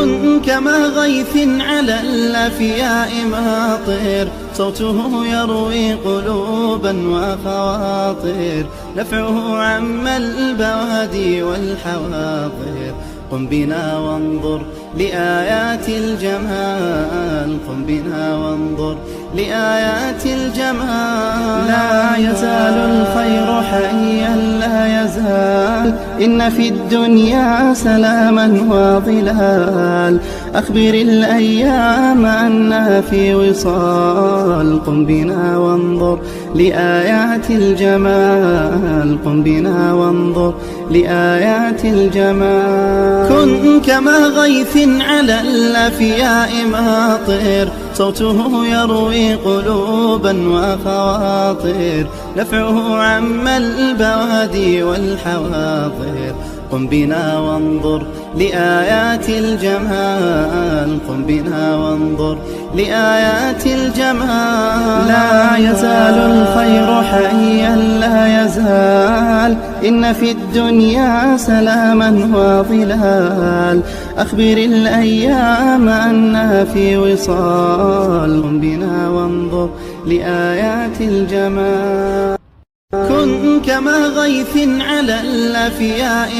كن كما غيث على الأفياء ماطر، صوته يروي قلوبا وخواطر، نفعه عم البوادي والحواضر. قم بنا وانظر لآيات الجمال، قم بنا وانظر لآيات الجمال. لا يزال الخير حيا لا يزال، إن في الدنيا سلاما وظلال. أخبر الأيام أنها في وصال، قم بنا وانظر لآيات الجمال، قم بنا وانظر لآيات الجمال. كن كما غيث على الأفياء ماطر، صوته يروي قلوبا وخواطر، نفعه عم البوادي والحواضر. قم بنا وانظر لآيات الجمال، قم بنا وانظر لآيات الجمال. لا يزال الخير حيا لا يزال، إن في الدنيا سلاما وظلال. أخبر الأيام أنها في وصال، قم بنا وانظر لآيات الجمال. كن كما غيث على الأفياء